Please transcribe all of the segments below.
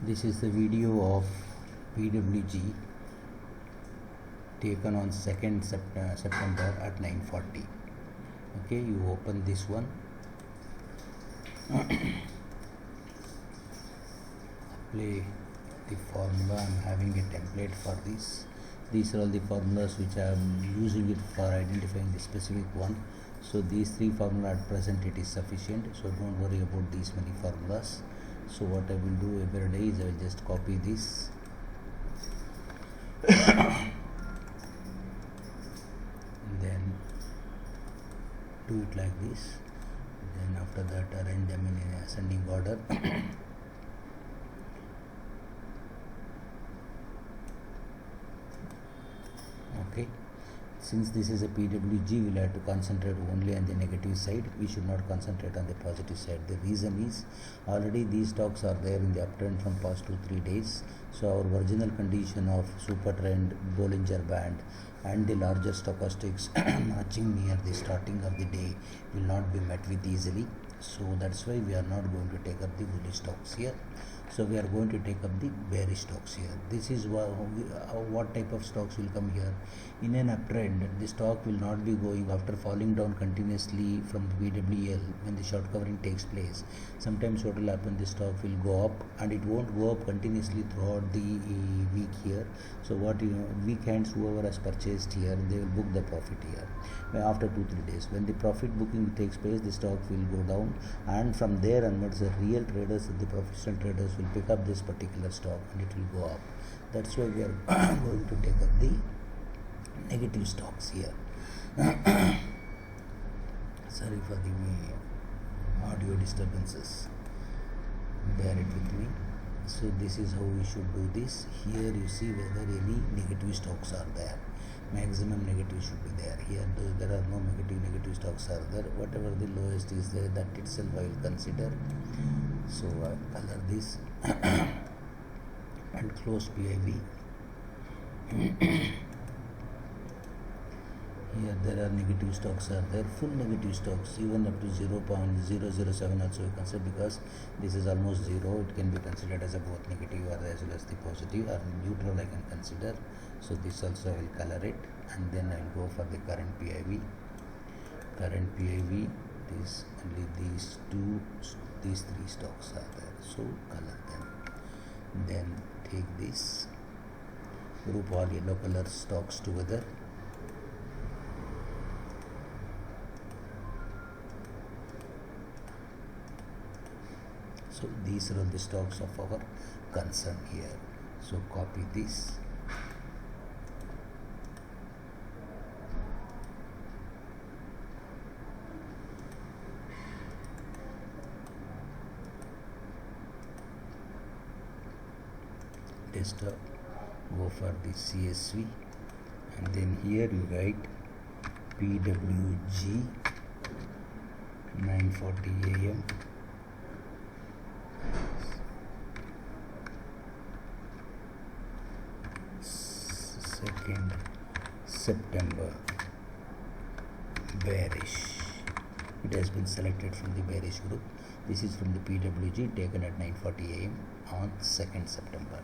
This is the video of PWG taken on 2nd September at 9:40. Okay, you open this one, apply the formula. I'm having a template for this. These are all the formulas which I am using it for identifying the specific one. So these three formulas at present it is sufficient, so don't worry about these many formulas. So what I will do every day is I will just copy this then do it like this, then after that arrange them in an ascending order. Okay, since this is a PWG, we'll have to concentrate only on the negative side. We should not concentrate on the positive side. The reason is already these stocks are there in the uptrend from past 2-3 days. So our original condition of super trend, Bollinger Band and the larger stochastics matching near the starting of the day will not be met with easily. So that's why we are not going to take up the bullish stocks here. So we are going to take up the bearish stocks here. This is what type of stocks will come here. In an uptrend, the stock will not be going after falling down continuously from the BWL when the short covering takes place. Sometimes what will happen, the stock will go up and it won't go up continuously throughout the week here. So weak hands, whoever has purchased here, they will book the profit here. After 2-3 days, when the profit booking takes place, the stock will go down, and from there onwards the real traders, the professional traders will pick up this particular stock and it will go up. That's why we are going to take up the negative stocks here. Sorry for the audio disturbances, bear it with me. So this is how we should do this. Here you see whether any negative stocks are there. Maximum negative should be there. Here though there are no negative stocks are there. Whatever the lowest is there, that itself I will consider. So I color this and close PIV. Here there are negative stocks are there, full negative stocks, even up to 0.007 also you consider, because this is almost zero. It can be considered as a both negative or as well as the positive or neutral I can consider. So this also I will color it, and then I will go for the current PIV. Current PIV, this only these three stocks are there, so color them. Then take this, group all yellow color stocks together. So these are the stocks of our concern here. So copy this. Desktop, go for the CSV, and then here you write PWG 9:40 AM. September bearish. It has been selected from the bearish group. This is from the PWG taken at 9:40 AM on 2nd September,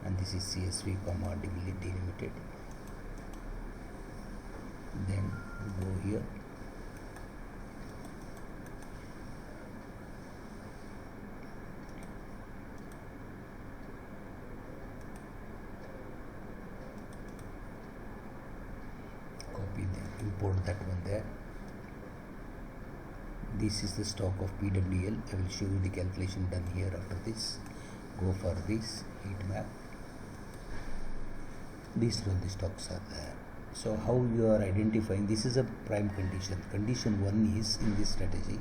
and this is CSV comma delimited. Then go here, copy them, import that one there. This is the stock of PWL. I will show you the calculation done here after this. Go for this heat map. These are the stocks are there. So how you are identifying, this is a prime condition. Condition 1 is, in this strategy,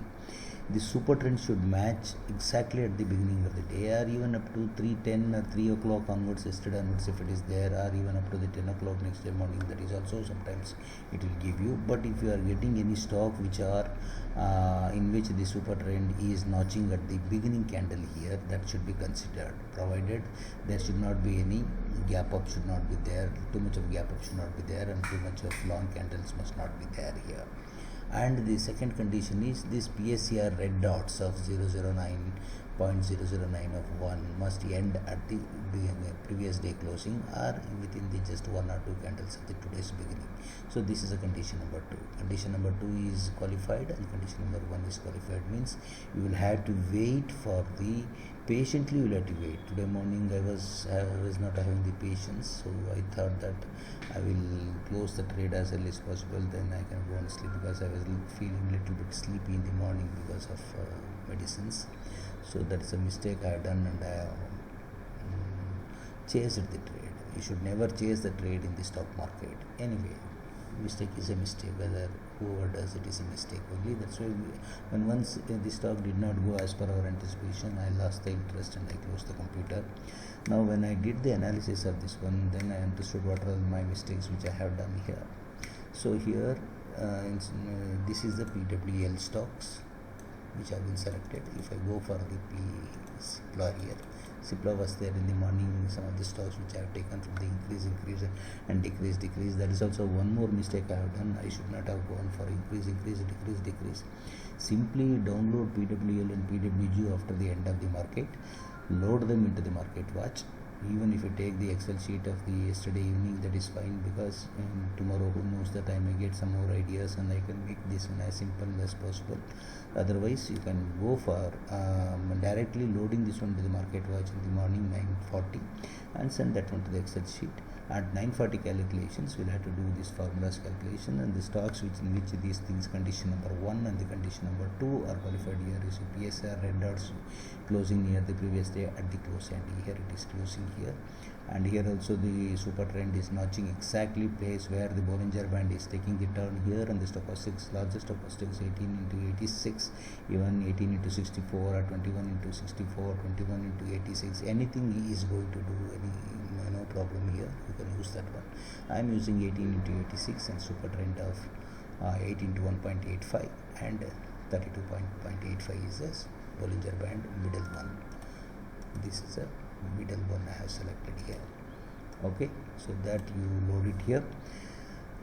the super trend should match exactly at the beginning of the day, or even up to 3:10 or 3 o'clock onwards, yesterday onwards if it is there, or even up to the 10 o'clock next day morning. That is also sometimes it will give you. But if you are getting any stock which are in which the super trend is notching at the beginning candle here, that should be considered, provided there should not be any gap up, should not be there, too much of gap up should not be there, and too much of long candles must not be there here. And the second condition is this PSCR red dots of 009 0.009 of 1 must end at the previous day closing or within the just 1 or 2 candles at the today's beginning. So this is a condition number 2. Condition number 2 is qualified and condition number 1 is qualified, means you will have to wait for the patiently. You will have to wait. Today morning I was not having the patience, so I thought that I will close the trade as early as possible, then I can go and sleep, because I was feeling a little bit sleepy in the morning because of medicines. So that's a mistake I have done, and I chased the trade. You should never chase the trade in the stock market. Anyway, mistake is a mistake. Whether whoever does it is a mistake only. That's why when once the stock did not go as per our anticipation, I lost the interest and I closed the computer. Now when I did the analysis of this one, then I understood what are my mistakes which I have done here. So here this is the PWL stocks which have been selected. If I go for the Cipla here, Cipla was there in the morning. Some of the stocks which I have taken from the increase and decrease. That is also one more mistake I have done. I should not have gone for increase. Simply download PWL and PWG after the end of the market, load them into the market watch. Even if you take the Excel sheet of the yesterday evening, that is fine, because tomorrow who knows that I may get some more ideas and I can make this one as simple as possible. Otherwise you can go for directly loading this one to the market watch in the morning 9:40 and send that one to the Excel sheet. At 9:40 calculations, we'll have to do this formulas calculation, and the stocks in which these things, condition number 1 and the condition number 2 are qualified here is PSR red dots closing near the previous day at the close, and here it is closing here, and here also the super trend is notching exactly place where the Bollinger Band is taking the turn here, and the stochastics, largest stochastics 18 into 86, even 18 into 64 or 21 into 64, 21 into 86, anything is going to do no problem here. You can use that one. I am using 18 into 86 and super trend of 18 to 1.85 and 32.85 is this Bollinger Band middle one. This is a middle one I have selected here. Okay, so that you load it here.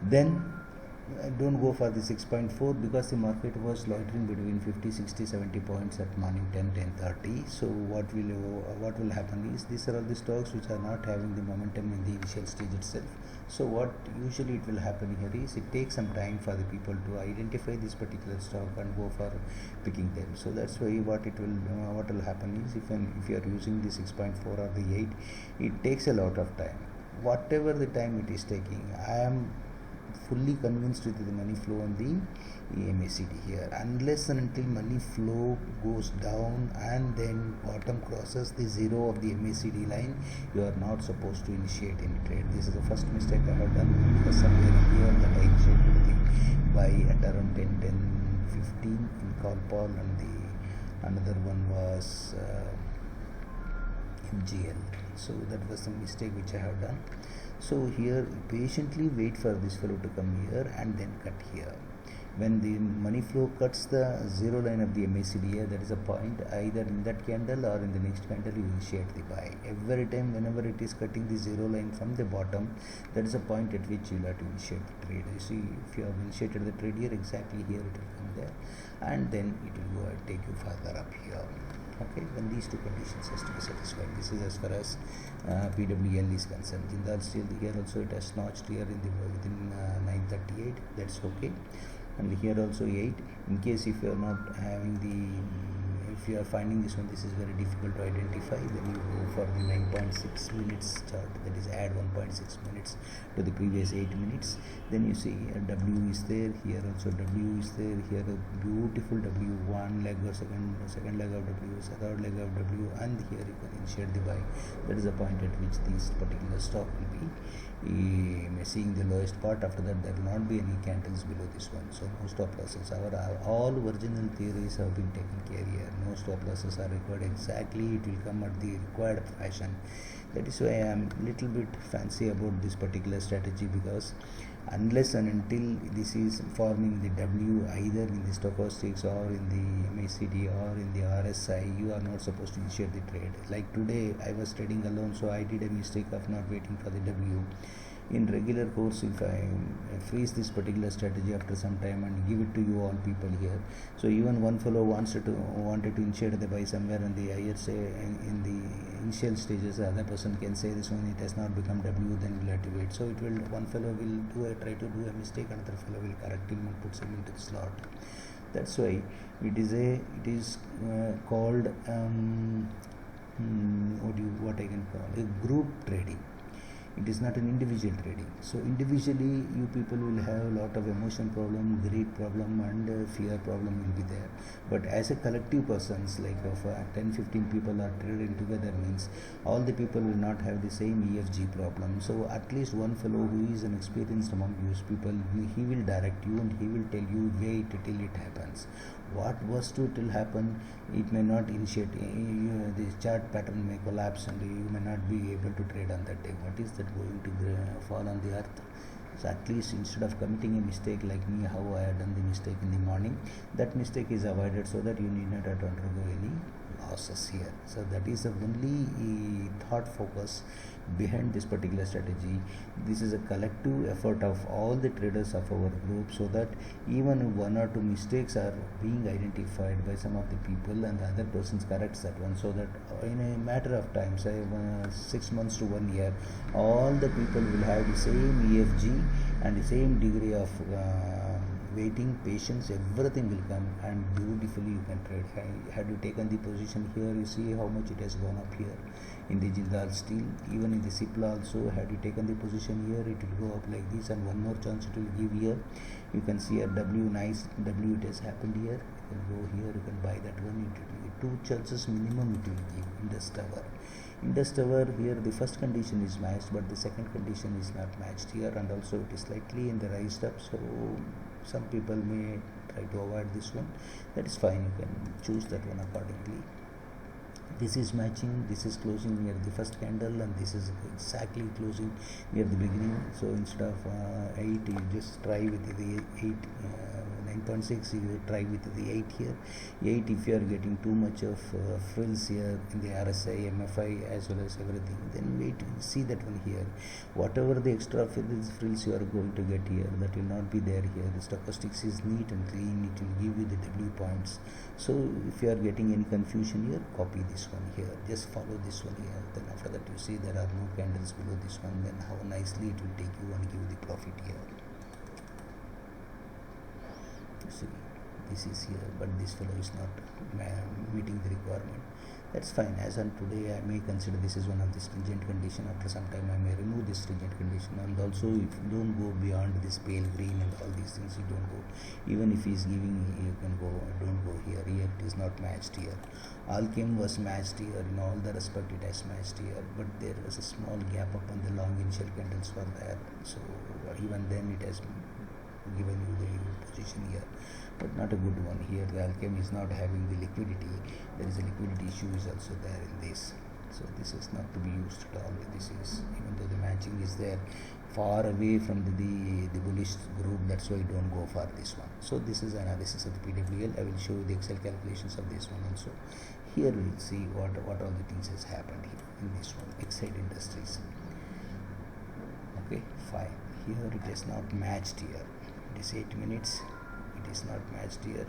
Then don't go for the 6.4 because the market was loitering between 50, 60, 70 points at morning 10:30. So what will happen is, these are all the stocks which are not having the momentum in the initial stage itself. So what usually it will happen here is, it takes some time for the people to identify this particular stock and go for picking them. So that's why what will happen is, if you are using the 6.4 or the 8, it takes a lot of time. Whatever the time it is taking, I am fully convinced with the money flow on the MACD here. Unless and until money flow goes down and then bottom crosses the zero of the MACD line, you are not supposed to initiate any trade. This is the first mistake I have done, because somewhere here that I initiated the buy at around 10:15 in call Paul, and the another one was MGL. So that was the mistake which I have done. So here patiently wait for this fellow to come here and then cut here. When the money flow cuts the zero line of the MACD here, that is a point, either in that candle or in the next candle you initiate the buy. Every time whenever it is cutting the zero line from the bottom, that is a point at which you will have to initiate the trade. You see, if you have initiated the trade here, exactly here it will come there, and then it will go and take you further up here. Okay, when these two conditions has to be satisfied. This is as far as PWL is concerned. Jindal Steel here also it has notched here within 9:38. That's okay. And here also 8. In case if you are not having if you are finding this one, this is very difficult to identify, then you go for the 9.6 minutes chart, that is add 1.6 minutes to the previous 8 minutes. Then you see W is there, here also W is there, here a beautiful W, one leg or second leg of W, third leg of W, and here you can initiate the buy. That is the point at which this particular stock will be seeing the lowest part. After that there will not be any candles below this one, so no stop losses. All original theories have been taken care here. No stop losses are required. Exactly, it will come at the required fashion. That is why I am little bit fancy about this particular strategy, because unless and until this is forming the W either in the stochastics or in the MACD or in the RSI, you are not supposed to initiate the trade. Like today I was trading alone, so I did a mistake of not waiting for the W. In regular course, if I freeze this particular strategy after some time and give it to you all people here, so even one fellow wanted to initiate the buy somewhere in the higher say in the initial stages, the other person can say this one it has not become W, then we'll have to wait. So it will, one fellow will try to do a mistake, another fellow will correct him and puts him into the slot. That's why it is called what I can call a group trading. It is not an individual trading. So individually you people will have a lot of emotion problem, greed problem, and fear problem will be there. But as a collective persons, like of 10-15 people are trading together, means all the people will not have the same EFG problem. So at least one fellow who is an experienced among those people, he will direct you and he will tell you wait till it happens. What was to till happen, it may not initiate, the chart pattern may collapse and you may not be able to trade on that day. What is that going to fall on the earth? So at least instead of committing a mistake like me, how I had done the mistake in the morning, that mistake is avoided so that you need not have to undergo any losses here. So that is the only thought focus behind this particular strategy. This is a collective effort of all the traders of our group, so that even if one or two mistakes are being identified by some of the people and the other persons corrects that one, so that in a matter of time, say 6 months to 1 year, all the people will have the same EFG and the same degree of waiting, patience, everything will come and beautifully you can trade. Had you taken the position here, you see how much it has gone up here in the Jindal Steel, even in the Cipla also. Had you taken the position here, it will go up like this, and one more chance it will give here. You can see a W, nice W, it has happened here. You can go here, you can buy that one. It will give 2 chances minimum it will give. Indus Tower. Indus Tower, here the first condition is matched, but the second condition is not matched here, and also it is slightly in the rise up, so some people may try to avoid this one. That is fine, you can choose that one accordingly. This is matching, this is closing near the first candle, and this is exactly closing near the beginning. So instead of 8, you just try with the 8, 9.6, you try with the 8 here. 8, if you are getting too much of frills here in the RSI, MFI as well as everything, then wait, see that one here. Whatever the extra frills you are going to get here, that will not be there here. The stochastics is neat and clean, it will give you the W points. So if you are getting any confusion here, copy this one here, just follow this one here. Then after that you see there are no candles below this one, then how nicely it will take you and give the profit here. See, this is here, but this fellow is not meeting the requirement. That's fine. As on today, I may consider this is one of the stringent condition. After some time, I may remove this stringent condition. And also, if you don't go beyond this pale green and all these things, you don't go. Even if he is giving, you can go. Don't go here. Here it is not matched here. Alchem was matched here. In all the respect, it has matched here. But there was a small gap upon the long initial candles were there. So even then, it has given you the position here, but not a good one here. The Alchem is not having the liquidity. There is a liquidity issue is also there in this, so this is not to be used at all. This is, even though the matching is there, far away from the bullish group, that's why don't go for this one. So this is analysis of the PWL. I will show you the Excel calculations of this one also. Here we will see what all the things has happened here in this one, Exide Industries. Okay, fine. Here it is not matched here. It is 8 minutes, it is not matched here.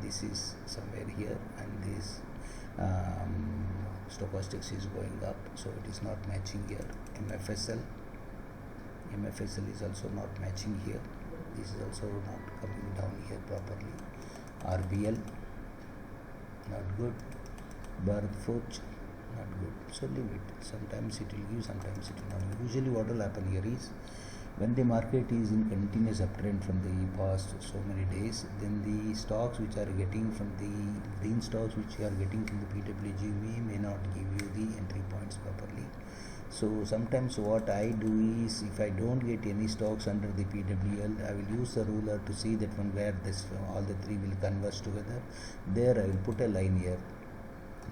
This is somewhere here, and this stochastics is going up, so it is not matching here. MFSL is also not matching here. This is also not coming down here properly. RBL not good. Barfoot not good. So leave it. Sometimes it will give, sometimes it will not. Usually what will happen here is, when the market is in continuous uptrend from the past so many days, then the stocks which are getting from the green stocks which you are getting from the PWG may not give you the entry points properly. So sometimes what I do is, if I don't get any stocks under the PWL, I will use the ruler to see that from where this all the three will converge together. There I will put a line here.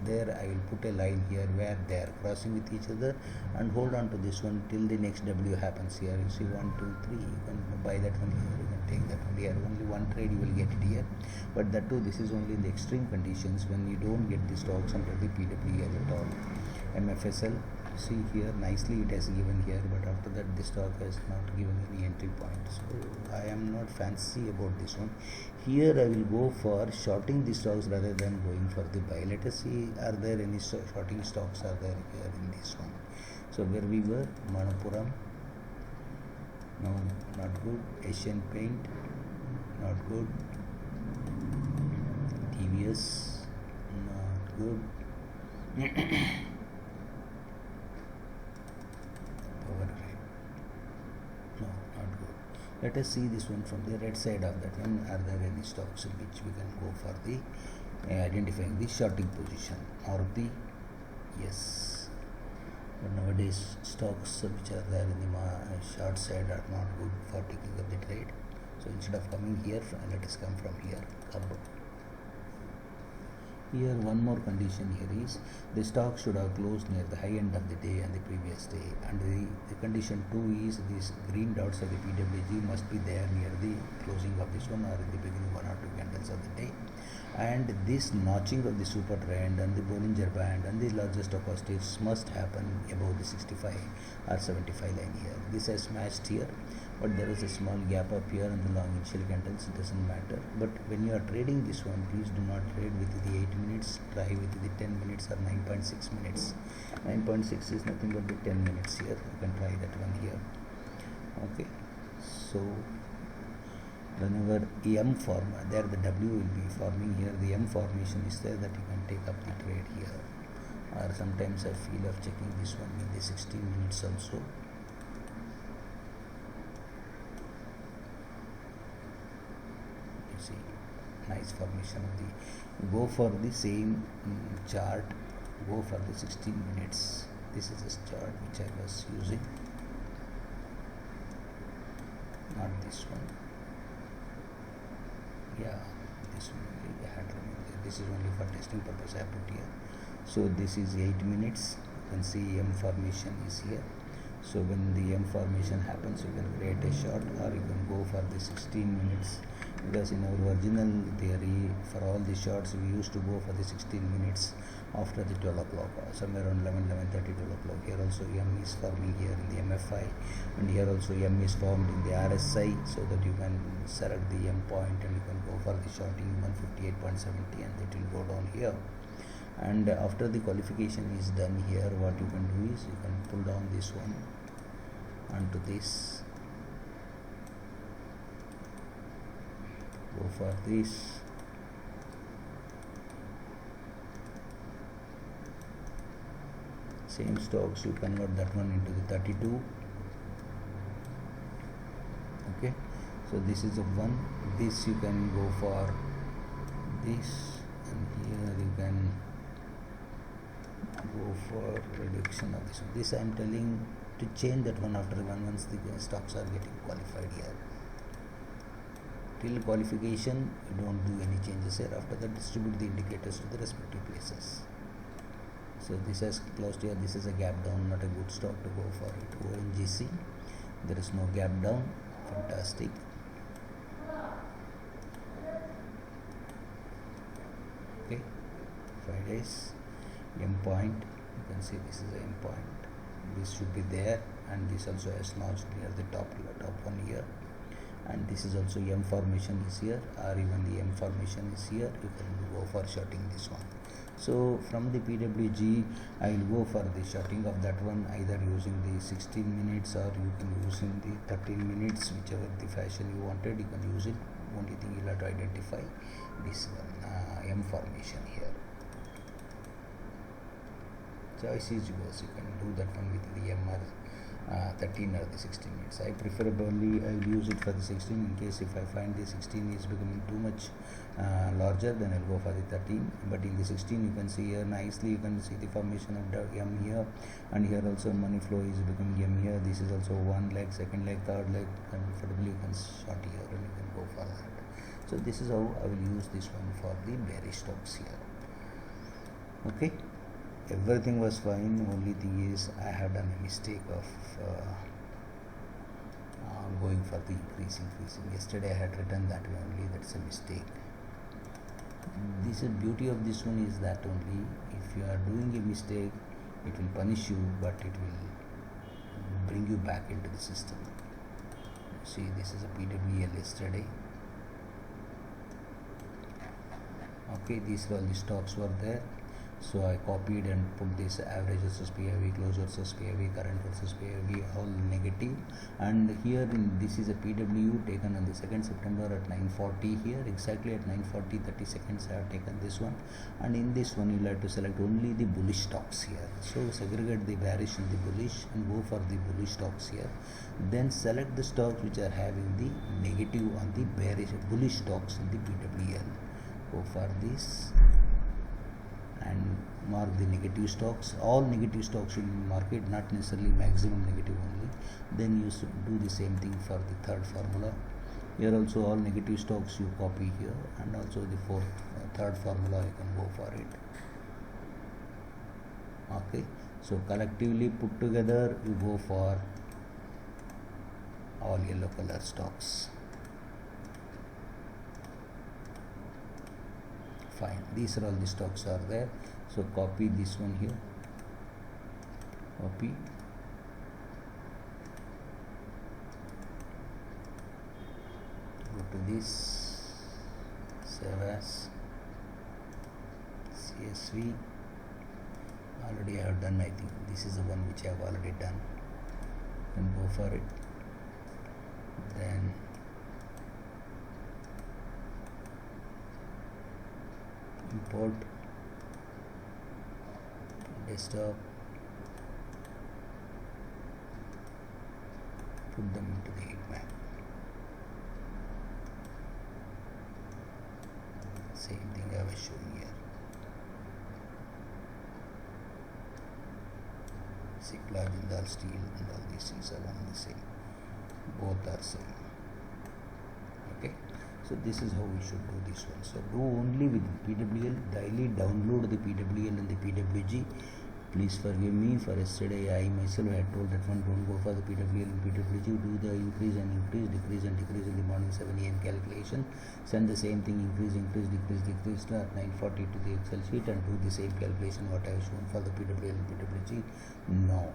There I will put a line here where they are crossing with each other, and hold on to this one till the next W happens here. You see 1, 2, 3, you can buy that one here, you can take that one here. Only one trade you will get it here, but that too, this is only in the extreme conditions when you don't get the stocks under the PWL at all. MFSL see here nicely it has given here, but after that the stock has not given any entry point, so I am not fancy about this one. Here I will go for shorting the stocks rather than going for the buy. Let us see, are there any shorting stocks are there here in this one. So where we were, Manapuram, no, not good. Asian Paint, not good. TVS, not good. Power Grid, no, not good. Let us see this one from the right side of that one. Are there any stocks in which we can go for the identifying the shorting position? Maruti, yes. But nowadays stocks which are there in the short side are not good for taking up the trade. So instead of coming here, let us come from here. Here one more condition here is the stock should have closed near the high end of the day and the previous day, and the condition 2 is these green dots of the PWG must be there near the closing of this one or in the beginning 1 or 2 candles of the day, and this notching of the super trend and the Bollinger Band and the largest stochastics must happen above the 65 or 75 line here. This has matched here, but there is a small gap up here in the long initial candles. It doesn't matter, but when you are trading this one, please do not trade with the 8 minutes, try with the 10 minutes or 9.6 minutes. 9.6 is nothing but the 10 minutes here. You can try that one here. Okay, so whenever M form, there the W will be forming here, the M formation is there, that you can take up the trade here. Or sometimes I feel of checking this one in the 16 minutes also. You see, nice formation of the, go for the same chart, go for the 16 minutes. This is a chart which I was using, not this one. Yeah, this one I had removed. This is only for testing purpose I put here. So this is 8 minutes. You can see M formation is here. So when the M formation happens, you can create a short, or you can go for the 16 minutes, because in our original theory for all the shorts we used to go for the 16 minutes after the 12 o'clock, somewhere around 11:30, 12 o'clock. Here also M is forming here in the MFI, and here also M is formed in the RSI, so that you can select the M point and you can go for the shorting 158.70, and it will go down here. And after the qualification is done here, what you can do is you can pull down this one onto this, go for this, same stocks, you convert that one into the 32. Okay, so this is a one, this you can go for this, and here you can go for reduction of this one. This I am telling to change that one after one, once the stocks are getting qualified here. Till qualification you don't do any changes here. After that, distribute the indicators to the respective places. So this has closed here. This is a gap down, not a good stock to go for it. ONGC, there is no gap down. Fantastic. Okay, Fridays, M point, you can see this is a M point, this should be there, and this also has notched near the top one here, and this is also M formation is here, or even the M formation is here. You can go for shorting this one. So from the PWG I will go for the shorting of that one, either using the 16 minutes or you can use in the 13 minutes, whichever the fashion you wanted, you can use it. Only thing you'll have to identify this one, M formation here. Choice is yours. You can do that one with the M or 13 or the 16 minutes. I preferably I will use it for the 16. In case if I find the 16 is becoming too much larger, then I'll go for the 13. But in the 16 you can see here nicely, you can see the formation of the M here, and here also money flow is becoming M here. This is also one leg, second leg, third leg. Comfortably you can short here and you can go for that. So this is how I will use this one for the bearish stocks here. Okay, everything was fine. Only thing is I have done a mistake of going for the increasing. Yesterday I had written that way only. That's a mistake. This is beauty of this one is that only if you are doing a mistake, It will punish you, but it will bring you back into the system. See, this is a PWL yesterday. Okay, these are all the stocks were there. So I copied and put this average versus PIV, close versus PIV, current versus PIV, all negative. And here this is a PWU taken on the 2nd September at 9:40 here, exactly at 9:40, 30 seconds I have taken this one. And in this one you will have to select only the bullish stocks here. So segregate the bearish and the bullish and go for the bullish stocks here. Then select the stocks which are having the negative on the bearish bullish stocks in the PWL. Go for this and mark the negative stocks. All negative stocks should be marked, not necessarily maximum negative only. Then you should do the same thing for the third formula. Here also all negative stocks you copy here, and also the third formula you can go for it. Okay, so collectively put together you go for all yellow color stocks. Fine, these are all the stocks are there. So copy this one here, copy, go to this, save as, CSV, already I have done. I think this is the one which I have already done, and go for it. Then import desktop, put them into the heat map. Same thing I was showing here. Cicla, Jindal Steel and all these things are one and the same. Both are same. Okay. So this is how we should do this one. So do only with PWL, daily download the PWL and the PWG. Please forgive me for yesterday I myself had told that one don't go for the PWL and PWG, do the increase and increase, decrease and decrease in the morning 7 AM calculation. Send the same thing, increase, increase, decrease, decrease at 9:40 to the Excel sheet and do the same calculation what I have shown for the PWL and PWG. No.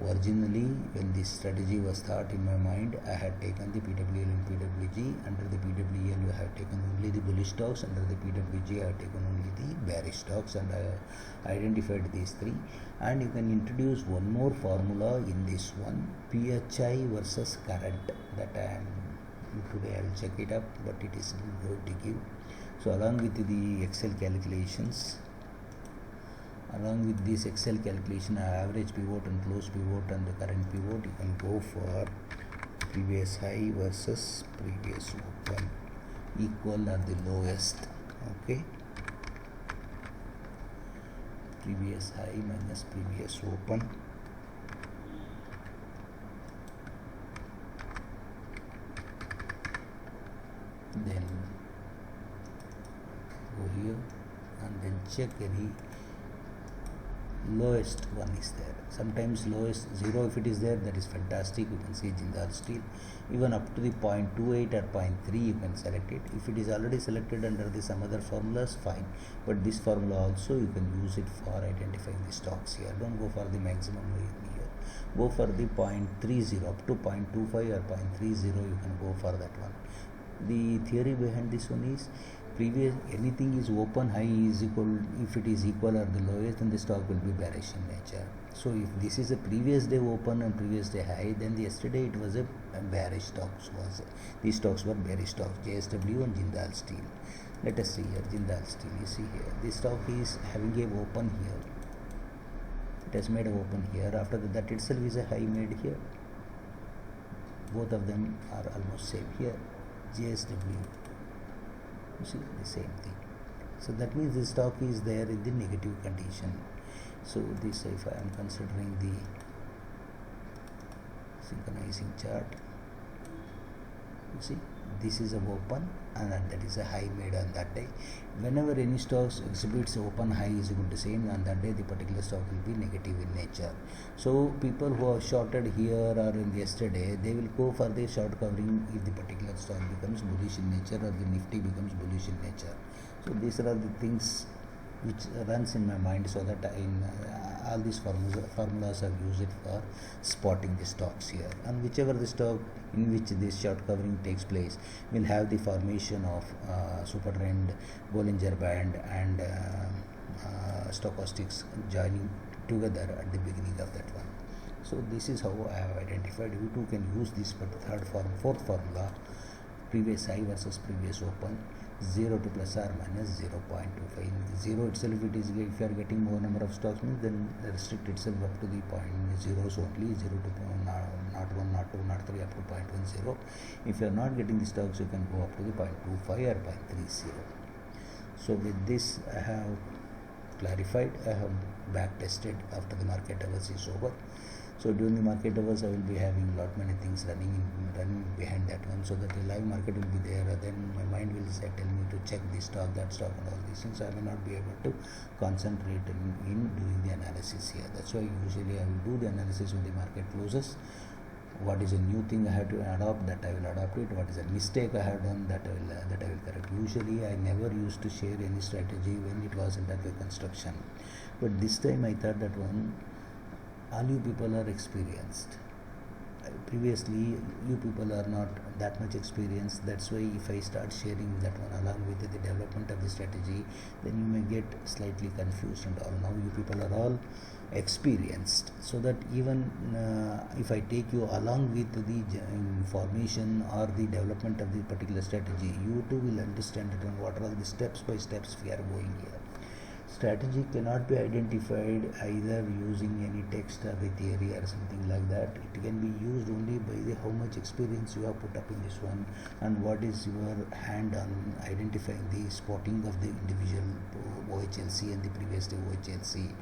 Originally, when this strategy was thought in my mind, I had taken the PWL and PWG. Under the PWL, I have taken only the bullish stocks. Under the PWG, I have taken only the bearish stocks, and I identified these three. And you can introduce one more formula in this one: PHI versus current. That today I will check it up, but it is going to give. So along with the Excel calculations. Along with this Excel calculation, average pivot and close pivot and the current pivot, you can go for previous high versus previous open, equal or the lowest. Okay, previous high minus previous open. Then go here and then check any lowest one is there. Sometimes lowest 0 if it is there, that is fantastic. You can see Jindal Steel. Even up to the 0.28 or 0.3 you can select it. If it is already selected under the some other formulas, fine, but this formula also you can use it for identifying the stocks here. Don't go for the maximum here, go for the 0.30 up to 0.25 or 0.30 you can go for that one. The theory behind this one is previous anything is open high is equal, if it is equal or the lowest, then the stock will be bearish in nature. So if this is a previous day open and previous day high, then yesterday it was a bearish stocks. These stocks were bearish stocks, JSW and Jindal Steel. Let us see here, Jindal Steel. You see here, this stock is having a open here. It has made a open here. After that itself is a high made here. Both of them are almost same here. JSW. You see the same thing. So that means the stock is there in the negative condition. So this, if I am considering the synchronizing chart, you see this is a open and that is a high made on that day. Whenever any stocks exhibits open high is equal to same, on that day the particular stock will be negative in nature. So people who have shorted here or in yesterday, they will go for the short covering if the particular stock becomes bullish in nature or the Nifty becomes bullish in nature. So these are the things which runs in my mind, so that all these formulas are used for spotting the stocks here, and whichever the stock in which this short covering takes place will have the formation of super trend, Bollinger Band, and stochastics joining together at the beginning of that one. So this is how I have identified. You too can use this for the fourth formula, previous high versus previous open, 0 to plus or minus 0.25. In the 0 itself, if you are getting more number of stocks, then restrict itself up to the point zeros only, 0 to not 1, not 2, not 3, up to 0.10. If you are not getting the stocks, you can go up to the 0.25 or 0.30. So with this I have clarified, I have back tested after the market hours is over. So during the market hours, I will be having lot many things running behind that one, so that the live market will be there. Then my mind will tell me to check this stock, that stock, and all these things. So I may not be able to concentrate in doing the analysis here. That's why usually I will do the analysis when the market closes. What is a new thing I have to adopt, that I will adopt it. What is a mistake I have done, that I will correct. Usually I never used to share any strategy when it was under the construction, but this time I thought that all you people are experienced. Previously you people are not that much experienced. That's why if I start sharing that one along with the development of the strategy, then you may get slightly confused and all. Now you people are all experienced, so that even if I take you along with the formation or the development of the particular strategy, you too will understand it and what are all the steps by steps we are going here. Strategy cannot be identified either using any text or the theory or something like that. It can be used only by the how much experience you have put up in this one, and what is your hand on identifying the spotting of the individual OHLC and the previous day OHLC.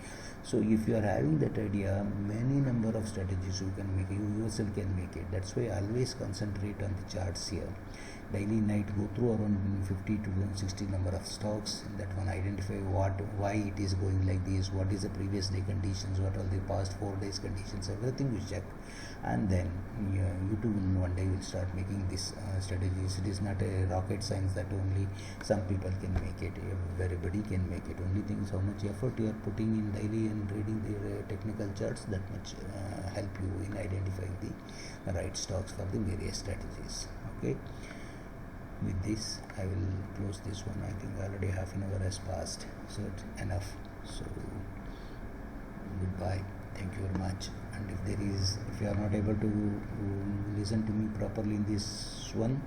So if you are having that idea, many number of strategies you can make, you yourself can make it. That's why I always concentrate on the charts here. Daily night go through around 50 to 60 number of stocks. That one identify why it is going like this, what is the previous day conditions, what are the past 4 days conditions, everything you check, and then you too one day will start making this strategies. It is not a rocket science that only some people can make it. Everybody can make it. Only thing is how much effort you are putting in daily and reading the technical charts. That much help you in identifying the right stocks for the various strategies. Okay. With this I will close this one. I think already half an hour has passed, so it's enough. So goodbye, thank you very much. And if you are not able to listen to me properly in this one,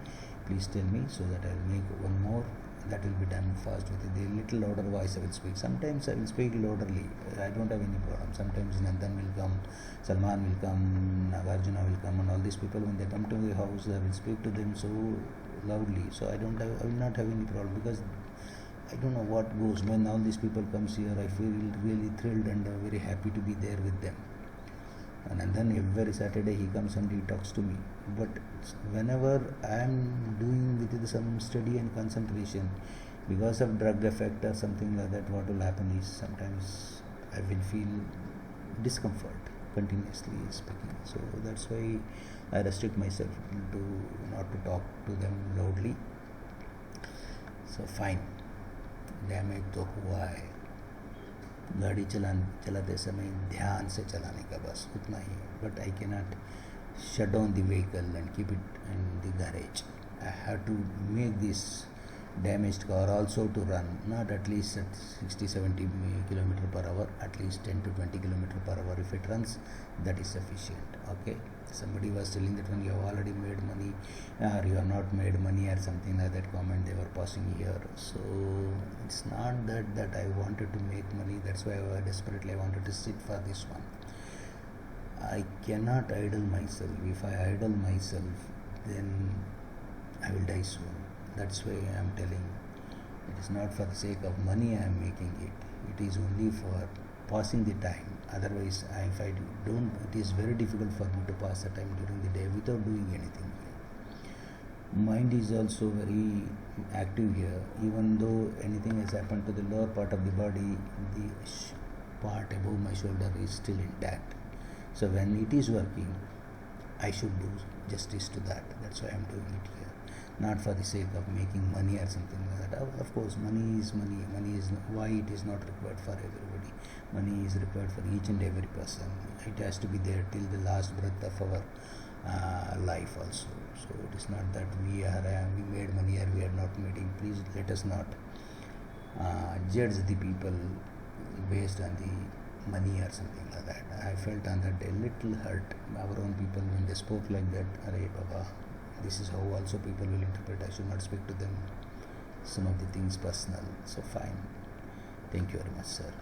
please tell me, so that I will make one more. That will be done fast with the little louder voice I will speak. Sometimes I will speak louderly, I don't have any problem. Sometimes Nandan will come, Salman will come, Nagarjuna will come, and all these people, when they come to the house, I will speak to them so loudly. So I will not have any problem, because I don't know what goes when all these people comes here. I feel really thrilled and very happy to be there with them. And then every Saturday he comes and he talks to me. But whenever I am doing with some study and concentration, because of drug effect or something like that, what will happen is sometimes I will feel discomfort continuously speaking. So that's why I restrict myself to not to talk to them loudly. So fine, damage तो हुआ है, गाड़ी चलाते समय ध्यान से चलाने का बस उतना ही है. But I cannot shut down the vehicle and keep it in the garage. I have to make this damaged car also to run, not at least at 60-70 km per hour, at least 10 to 20 km per hour. If it runs, that is sufficient. Okay, somebody was telling that when you have already made money or you have not made money or something like that comment they were passing here. So it's not that I wanted to make money, that's why I desperately wanted to sit for this one. I cannot idle myself. If I idle myself, then I will die soon. That's why I am telling, it is not for the sake of money I am making it. It is only for passing the time. Otherwise, if I don't, it is very difficult for me to pass the time during the day without doing anything here. Mind is also very active here. Even though anything has happened to the lower part of the body, the part above my shoulder is still intact. So when it is working, I should do justice to that. That's why I am doing it here. not for the sake of making money or something like that. Of course, money is money. Money is why it is not required for everybody. Money is required for each and every person. It has to be there till the last breath of our life also. So it is not that we made money or we are not making. Please let us not judge the people based on the money or something like that. I felt on that day a little hurt. Our own people, when they spoke like that, Arey Baba, this is how also people will interpret. I should not speak to them some of the things personal. So fine. Thank you very much, sir.